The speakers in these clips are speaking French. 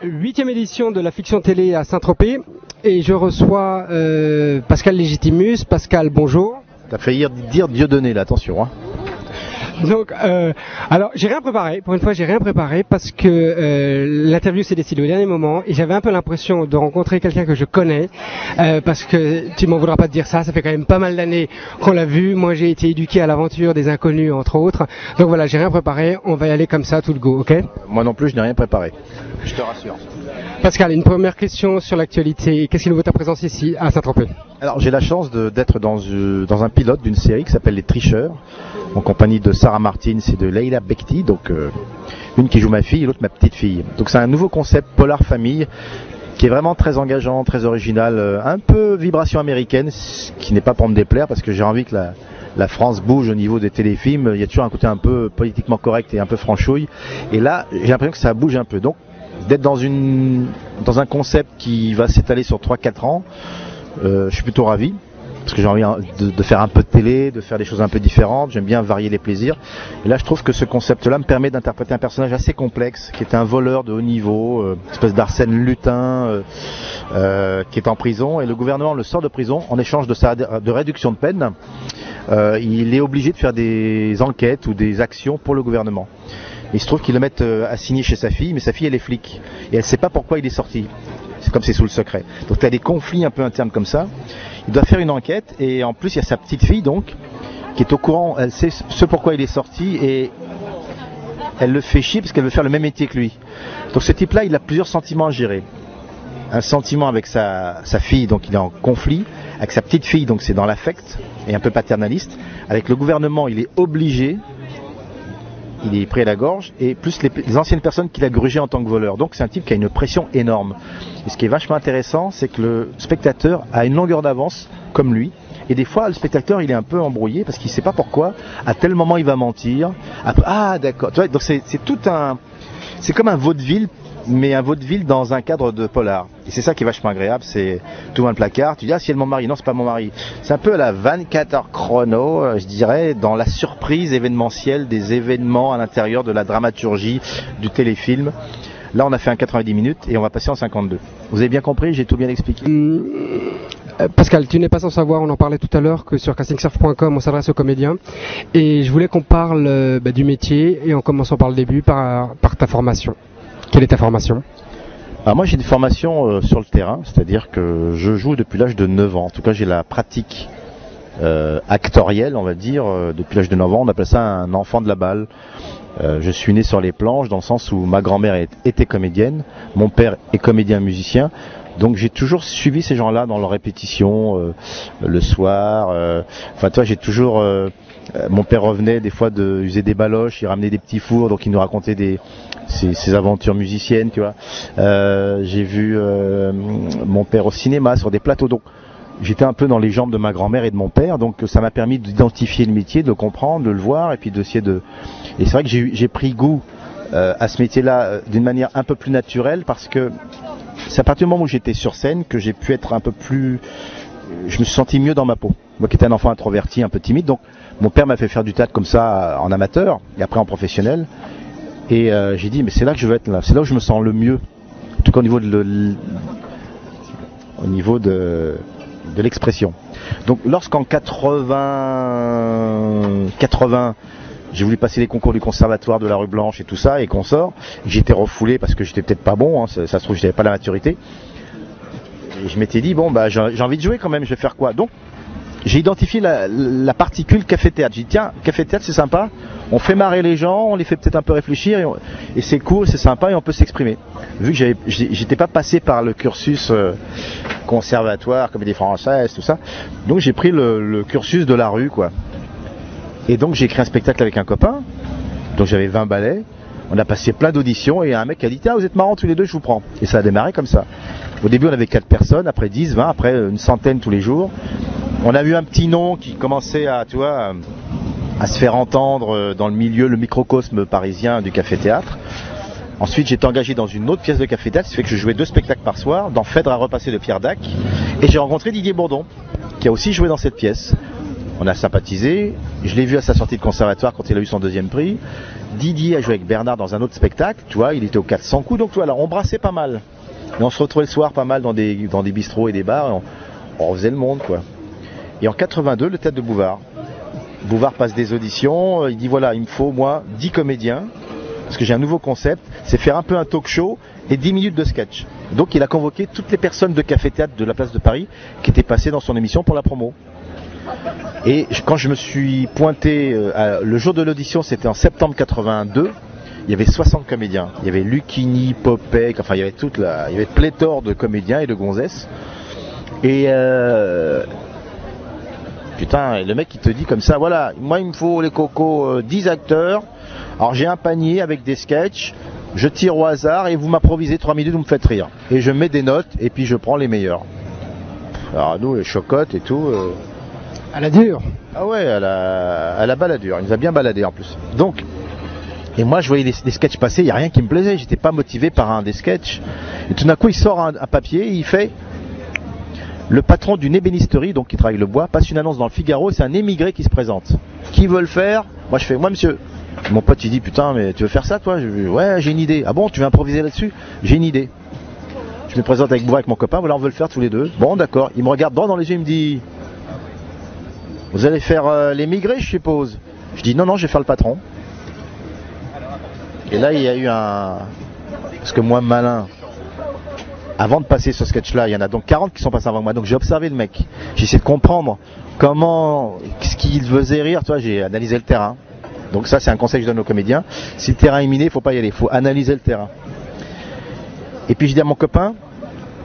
8e édition de la fiction télé à Saint-Tropez et je reçois Pascal Légitimus. Pascal, bonjour. T'as failli dire Dieudonné là, attention. Hein. Donc, alors j'ai rien préparé. Pour une fois, j'ai rien préparé parce que l'interview s'est décidée au dernier moment et j'avais un peu l'impression de rencontrer quelqu'un que je connais parce que tu m'en voudras pas de dire ça. Ça fait quand même pas mal d'années qu'on l'a vu. Moi, j'ai été éduqué à l'aventure des inconnus, entre autres. Donc voilà, j'ai rien préparé. On va y aller comme ça, tout le go, ok? Moi non plus, je n'ai rien préparé. Je te rassure. Pascal, une première question sur l'actualité. Qu'est-ce qui nous vaut ta présence ici à Saint-Tropez? Alors, j'ai la chance d'être dans un pilote d'une série qui s'appelle Les Tricheurs, en compagnie de Sarah Martins et de Leila Bekti, donc une qui joue ma fille et l'autre ma petite fille. Donc c'est un nouveau concept polar famille qui est vraiment très engageant, très original, un peu vibration américaine, ce qui n'est pas pour me déplaire parce que j'ai envie que la France bouge au niveau des téléfilms. Il y a toujours un côté un peu politiquement correct et un peu franchouille. Et là, j'ai l'impression que ça bouge un peu. Donc d'être dans un concept qui va s'étaler sur 3-4 ans, je suis plutôt ravi. Parce que j'ai envie de faire un peu de télé, de faire des choses un peu différentes, j'aime bien varier les plaisirs. Et là je trouve que ce concept-là me permet d'interpréter un personnage assez complexe, qui est un voleur de haut niveau, une espèce d'Arsène Lutin, qui est en prison, et le gouvernement le sort de prison en échange de réduction de peine. Il est obligé de faire des enquêtes ou des actions pour le gouvernement. Il se trouve qu'ils le mettent assigné chez sa fille, mais sa fille elle est flic, et elle ne sait pas pourquoi il est sorti. C'est comme c'est sous le secret. Donc tu as des conflits un peu internes comme ça. Il doit faire une enquête et en plus il y a sa petite fille donc qui est au courant, elle sait ce pourquoi il est sorti et elle le fait chier parce qu'elle veut faire le même métier que lui. Donc ce type là il a plusieurs sentiments à gérer. Un sentiment avec sa fille, donc il est en conflit, avec sa petite fille, donc c'est dans l'affect et un peu paternaliste, avec le gouvernement il est obligé, il est pris à la gorge, et plus les anciennes personnes qu'il a grugées en tant que voleur. Donc c'est un type qui a une pression énorme. Et ce qui est vachement intéressant, c'est que le spectateur a une longueur d'avance, comme lui, et des fois le spectateur il est un peu embrouillé, parce qu'il ne sait pas pourquoi, à tel moment il va mentir, après, ah d'accord, tu vois, donc c'est comme un vaudeville, mais un vaudeville dans un cadre de polar. Et c'est ça qui est vachement agréable, c'est tout le placard, tu dis ah si elle est mon mari, non c'est pas mon mari. C'est un peu la 24 heures chrono, je dirais, dans la surprise événementielle des événements à l'intérieur de la dramaturgie du téléfilm. Là on a fait un 90 minutes et on va passer en 52. Vous avez bien compris, j'ai tout bien expliqué. Pascal, tu n'es pas sans savoir, on en parlait tout à l'heure, que sur castingsurf.com on s'adresse aux comédiens. Et je voulais qu'on parle du métier et en commençant par le début, par ta formation. Quelle est ta formation? Alors moi j'ai une formation sur le terrain, c'est-à-dire que je joue depuis l'âge de 9 ans. En tout cas j'ai la pratique actorielle, on va dire, depuis l'âge de 9 ans. On appelle ça un enfant de la balle. Je suis né sur les planches dans le sens où ma grand-mère était comédienne, mon père est comédien musicien. Donc j'ai toujours suivi ces gens-là dans leurs répétitions, le soir. Enfin toi j'ai toujours... mon père revenait des fois il faisait des baloches, il ramenait des petits fours, donc il nous racontait ses aventures musiciennes, tu vois. J'ai vu mon père au cinéma, sur des plateaux, donc j'étais un peu dans les jambes de ma grand-mère et de mon père, donc ça m'a permis d'identifier le métier, de le comprendre, de le voir, et puis d'essayer de... Et c'est vrai que j'ai pris goût à ce métier-là d'une manière un peu plus naturelle, parce que c'est à partir du moment où j'étais sur scène que j'ai pu être un peu plus... Je me suis senti mieux dans ma peau. Moi qui étais un enfant introverti, un peu timide, donc mon père m'a fait faire du théâtre comme ça en amateur, et après en professionnel. Et j'ai dit, mais c'est là que je veux être là, c'est là où je me sens le mieux, en tout cas au niveau de l'expression. Donc lorsqu'en 80, j'ai voulu passer les concours du conservatoire de la rue Blanche et tout ça, et qu'on sort, j'étais refoulé parce que j'étais peut-être pas bon, hein, ça se trouve je n'avais pas la maturité. Et je m'étais dit, bon bah j'ai envie de jouer quand même, je vais faire quoi? Donc j'ai identifié la particule café-théâtre. J'ai dit tiens, café-théâtre c'est sympa, on fait marrer les gens, on les fait peut-être un peu réfléchir, et c'est cool, c'est sympa et on peut s'exprimer. Vu que j'étais pas passé par le cursus conservatoire, comédie française, tout ça, donc j'ai pris le cursus de la rue, quoi. Et donc j'ai écrit un spectacle avec un copain, donc j'avais 20 ballets, on a passé plein d'auditions, et un mec a dit tiens vous êtes marrants tous les deux, je vous prends. Et ça a démarré comme ça. Au début on avait 4 personnes, après 10, 20, après une centaine tous les jours. On a eu un petit nom qui commençait à se faire entendre dans le milieu, le microcosme parisien du café-théâtre. Ensuite, j'ai été engagé dans une autre pièce de café-théâtre, ce qui fait que je jouais 2 spectacles par soir, dans Phèdre à repasser de Pierre Dac. Et j'ai rencontré Didier Bourdon, qui a aussi joué dans cette pièce. On a sympathisé, je l'ai vu à sa sortie de conservatoire quand il a eu son 2e prix. Didier a joué avec Bernard dans un autre spectacle, tu vois, il était aux 400 coups, donc tu vois, là, on brassait pas mal. Et on se retrouvait le soir pas mal dans des bistrots et des bars, on faisait le monde, quoi. Et en 82, le Théâtre de Bouvard. Bouvard passe des auditions, il dit voilà, il me faut, moi, 10 comédiens, parce que j'ai un nouveau concept, c'est faire un peu un talk show et 10 minutes de sketch. Donc il a convoqué toutes les personnes de Café Théâtre de la place de Paris qui étaient passées dans son émission pour la promo. Et quand je me suis pointé, le jour de l'audition, c'était en septembre 82, il y avait 60 comédiens. Il y avait Lucchini, Popek, enfin il y avait pléthore de comédiens et de gonzesses. Et putain, le mec il te dit comme ça, voilà, moi il me faut les cocos 10 acteurs, alors j'ai un panier avec des sketchs, je tire au hasard et vous m'improvisez 3 minutes, vous me faites rire. Et je mets des notes et puis je prends les meilleurs. Alors nous, les chocottes et tout... À la dure. Ah ouais, à la baladure, il nous a bien baladé en plus. Donc, et moi je voyais les sketchs passer, il n'y a rien qui me plaisait, j'étais pas motivé par un des sketchs. Et tout d'un coup il sort un papier, il fait... Le patron d'une ébénisterie, donc qui travaille le bois, passe une annonce dans le Figaro et c'est un émigré qui se présente. Qui veut le faire? Moi je fais, moi monsieur. Mon pote il dit, putain mais tu veux faire ça toi? Ouais, j'ai une idée. Ah bon, tu veux improviser là-dessus? J'ai une idée. Je me présente avec Bouvard, avec mon copain, voilà on veut le faire tous les deux. Bon d'accord, il me regarde droit dans les yeux, il me dit, vous allez faire l'émigré je suppose? Je dis non, je vais faire le patron. Et là il y a eu un... Parce que moi malin, avant de passer ce sketch-là, il y en a donc 40 qui sont passés avant moi. Donc j'ai observé le mec. J'ai essayé de comprendre ce qu'il faisait rire. Tu vois, j'ai analysé le terrain. Donc ça, c'est un conseil que je donne aux comédiens. Si le terrain est miné, il ne faut pas y aller. Il faut analyser le terrain. Et puis je dis à mon copain,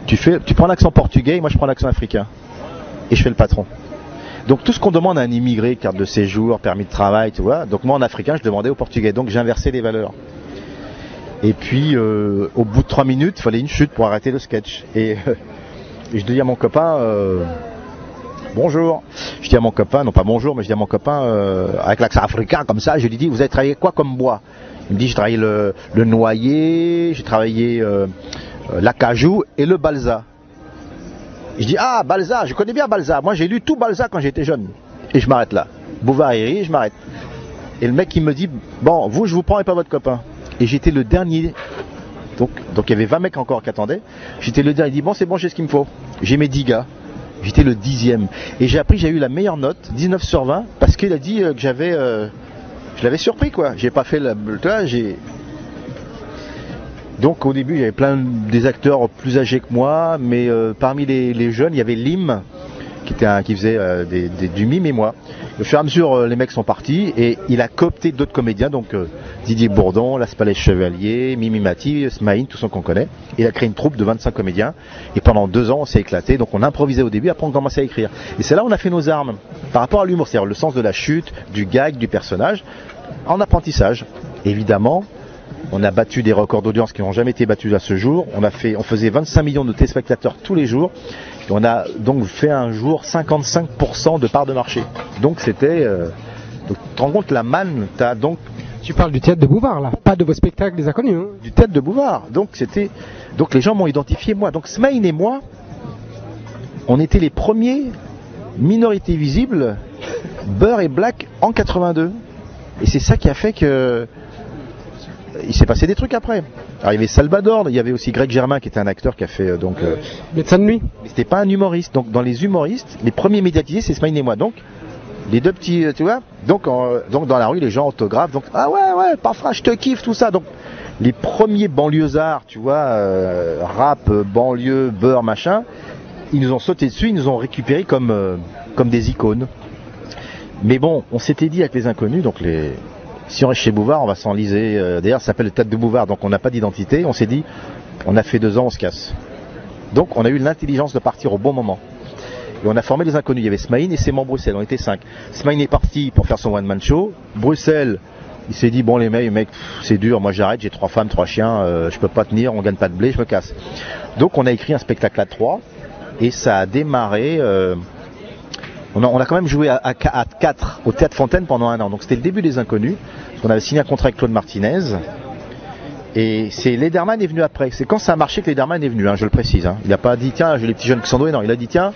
tu prends l'accent portugais et moi je prends l'accent africain. Et je fais le patron. Donc tout ce qu'on demande à un immigré, carte de séjour, permis de travail, tu vois. Donc moi en africain, je demandais au portugais. Donc j'ai inversé les valeurs. Et puis, au bout de 3 minutes, il fallait une chute pour arrêter le sketch. Et je dis à mon copain, bonjour. Je dis à mon copain, non pas bonjour, mais je dis à mon copain, avec l'accent africain comme ça, je lui dis, vous avez travaillé quoi comme bois? Il me dit, j'ai travaillé le noyer, j'ai travaillé l'acajou et le balsa. Je dis, ah, balsa, je connais bien balsa. Moi, j'ai lu tout balsa quand j'étais jeune. Et je m'arrête là. Bouvard et rit, je m'arrête. Et le mec, il me dit, bon, vous, je vous prends et pas votre copain. Et j'étais le dernier, donc il y avait 20 mecs encore qui attendaient. J'étais le dernier, il dit bon c'est bon, j'ai ce qu'il me faut. J'ai mes 10 gars, j'étais le 10e. Et j'ai eu la meilleure note, 19 sur 20, parce qu'il a dit que je l'avais surpris quoi. J'ai pas fait Donc au début il y avait plein des acteurs plus âgés que moi, mais parmi les jeunes il y avait Lim, qui faisait du mime et moi. Au fur et à mesure, les mecs sont partis et il a coopté d'autres comédiens, donc Didier Bourdon, Las Palais Chevalier, Mimi Mati, Smaïn, tous ceux qu'on connaît. Il a créé une troupe de 25 comédiens et pendant 2 ans on s'est éclaté, donc on improvisait au début, après on commençait à écrire. Et c'est là où on a fait nos armes par rapport à l'humour, c'est-à-dire le sens de la chute, du gag, du personnage, en apprentissage. Évidemment, on a battu des records d'audience qui n'ont jamais été battus à ce jour. On faisait 25 millions de téléspectateurs tous les jours. Et on a donc fait un jour 55% de part de marché. Donc c'était... donc tu te rends compte la manne, t'as donc... Tu parles du Théâtre de Bouvard là, pas de vos spectacles des inconnus. Hein. Du Théâtre de Bouvard. Donc les gens m'ont identifié moi. Donc Smaïn et moi, on était les premiers minorités visibles, Beurre et Black en 82. Et c'est ça qui a fait que... Il s'est passé des trucs après. Alors il y avait Salvador, il y avait aussi Greg Germain qui était un acteur qui a fait Médecin de nuit. Mais c'était pas un humoriste. Donc dans les humoristes, les premiers médiatisés c'est Smaïn et moi. Donc les deux petits, tu vois. Donc dans la rue les gens autographes. Donc ah ouais parfois je te kiffe tout ça. Donc les premiers banlieusards, tu vois, rap, banlieue, beurre, machin, ils nous ont sauté dessus, ils nous ont récupérés comme des icônes. Mais bon, on s'était dit avec les inconnus, donc si on reste chez Bouvard, on va s'enliser. D'ailleurs, ça s'appelle le Théâtre de Bouvard, donc on n'a pas d'identité. On s'est dit, on a fait 2 ans, on se casse. Donc on a eu l'intelligence de partir au bon moment. Et on a formé les inconnus. Il y avait Smaïn et Sémant Bruxelles, on était 5. Smaïn est parti pour faire son one-man show. Bruxelles, il s'est dit, bon les mecs, c'est dur, moi j'arrête, j'ai 3 femmes, 3 chiens, je peux pas tenir, on gagne pas de blé, je me casse. Donc on a écrit un spectacle à 3, et ça a démarré... On a quand même joué à 4 au Théâtre Fontaine pendant 1 an. Donc c'était le début des inconnus. On avait signé un contrat avec Claude Martinez. Et c'est Lederman est venu après. C'est quand ça a marché que Lederman est venu, je le précise. Il n'a pas dit tiens, j'ai les petits jeunes qui sont doués. Non, il a dit tiens,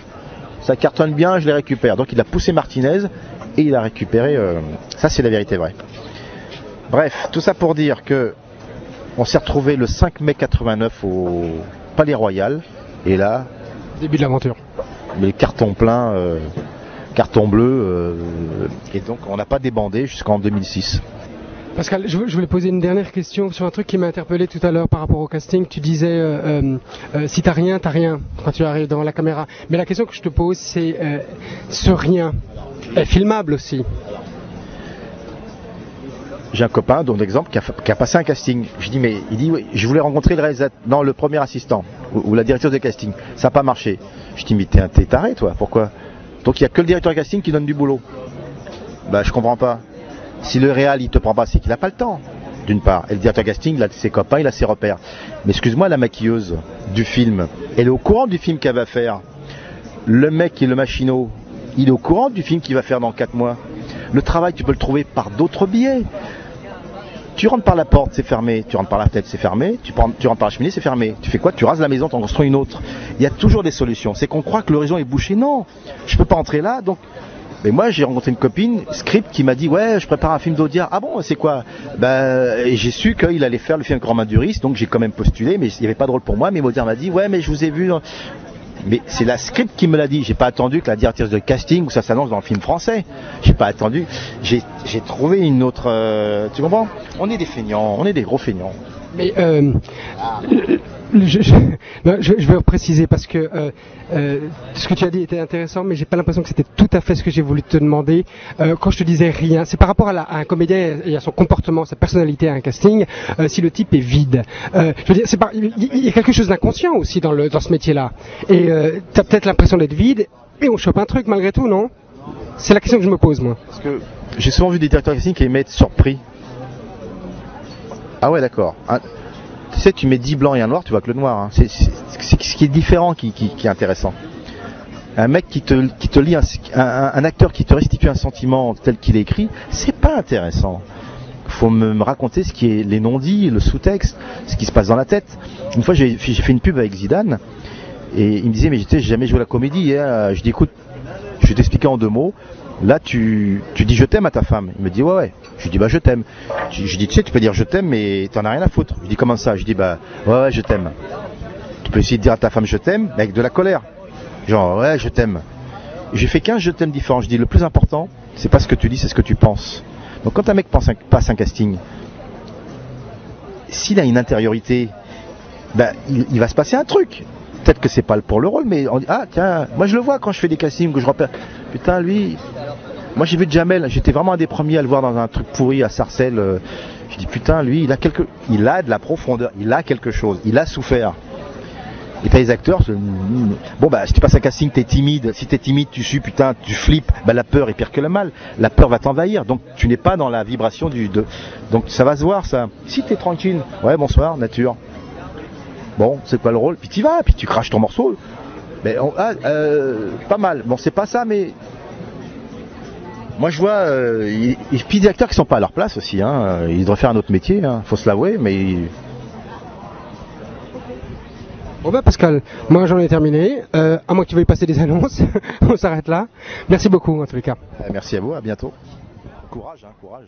ça cartonne bien, je les récupère. Donc il a poussé Martinez et il a récupéré. Ça c'est la vérité vraie. Bref, tout ça pour dire que on s'est retrouvé le 5 mai 89 au Palais Royal, et là, Début de l'aventure. les cartons pleins, carton bleu, et donc on n'a pas débandé jusqu'en 2006. Pascal, je voulais poser une dernière question sur un truc qui m'a interpellé tout à l'heure par rapport au casting. Tu disais, si t'as rien quand tu arrives devant la caméra. Mais la question que je te pose, c'est ce rien est filmable aussi. J'ai un copain, dont l'exemple, qui a passé un casting. Je dis, mais il dit, oui, je voulais rencontrer le réalisateur, non, le premier assistant, ou la directrice de casting. Ça n'a pas marché. Je dis, mais t'es taré, toi, pourquoi? Donc il n'y a que le directeur de casting qui donne du boulot. Bah, je comprends pas. Si le réal, il te prend pas, c'est qu'il n'a pas le temps, d'une part. Et le directeur de casting, il a ses copains, il a ses repères. Mais excuse-moi, la maquilleuse du film, elle est au courant du film qu'elle va faire. Le mec qui est le machinot, il est au courant du film qu'il va faire dans 4 mois. Le travail, tu peux le trouver par d'autres biais. Tu rentres par la porte, c'est fermé. Tu rentres par la fenêtre, c'est fermé. Tu rentres par la cheminée, c'est fermé. Tu fais quoi? Tu rases la maison, tu en construis une autre. Il y a toujours des solutions. C'est qu'on croit que l'horizon est bouché. Non, je peux pas entrer là. Donc, mais moi, j'ai rencontré une copine, script, qui m'a dit, ouais, je prépare un film d'Audiard. Ah bon, c'est quoi? Et j'ai su qu'il allait faire le film avec Romain Duris, donc j'ai quand même postulé, mais il n'y avait pas de rôle pour moi. Mais Audiard m'a dit, ouais, mais je vous ai vu. Mais c'est la script qui me l'a dit. J'ai pas attendu que la directrice de casting, où ça s'annonce dans le film français. J'ai pas attendu. J'ai trouvé une autre. Tu comprends? On est des feignants, on est des gros feignants. Mais je vais préciser parce que ce que tu as dit était intéressant, mais j'ai pas l'impression que c'était tout à fait ce que j'ai voulu te demander. Quand je te disais rien, c'est par rapport à un comédien et à son comportement, sa personnalité à un casting. Si le type est vide, je veux dire, il y a quelque chose d'inconscient aussi dans ce métier-là. Et tu as peut-être l'impression d'être vide, et on chope un truc malgré tout, non? C'est la question que je me pose, moi. Parce que j'ai souvent vu des directeurs de casting qui aimaient être surpris. Ah ouais, d'accord. Tu sais, tu mets 10 blancs et un noir, tu vois que le noir. Hein. C'est ce qui est différent qui est intéressant. Un mec qui te lit, un acteur qui te restitue un sentiment tel qu'il est écrit, c'est pas intéressant. Faut me raconter ce qui est les non-dits, le sous-texte, ce qui se passe dans la tête. Une fois, j'ai fait une pub avec Zidane, et il me disait, mais tu sais, j'ai jamais joué à la comédie. Hein. Je dis, écoute, je vais t'expliquer en 2 mots. Là, tu dis je t'aime à ta femme. Il me dit ouais. Je lui dis bah je t'aime. Je dis tu sais, tu peux dire je t'aime, mais t'en as rien à foutre. Je dis comment ça? Je dis bah ouais, je t'aime. Tu peux essayer de dire à ta femme je t'aime, mais avec de la colère. Genre ouais, je t'aime. J'ai fait 15 je t'aime différents. Je dis le plus important, c'est pas ce que tu dis, c'est ce que tu penses. Donc quand un mec passe un casting, s'il a une intériorité, bah, il va se passer un truc. Peut-être que c'est pas pour le rôle, mais on dit ah tiens, moi je le vois quand je fais des castings que je repère. Putain lui, moi j'ai vu Jamel, j'étais vraiment un des premiers à le voir dans un truc pourri à Sarcelles. Je dis putain lui, il a de la profondeur, il a quelque chose, il a souffert. Et t'as les acteurs, bon bah si tu passes un casting t'es timide, si t'es timide tu sues, putain tu flippes, bah la peur est pire que le mal, la peur va t'envahir, donc tu n'es pas dans la vibration donc ça va se voir ça. Si t'es tranquille, ouais bonsoir nature. Bon, c'est pas le rôle, puis t'y vas, puis tu craches ton morceau. Mais pas mal. Bon, c'est pas ça, mais moi je vois, puis des acteurs qui sont pas à leur place aussi. Hein. Ils devraient faire un autre métier, hein. Faut se l'avouer, mais. Bon bah Pascal, moi j'en ai terminé. À moins que tu veuilles passer des annonces, on s'arrête là. Merci beaucoup en tous les cas. Merci à vous, à bientôt. Courage, hein, courage.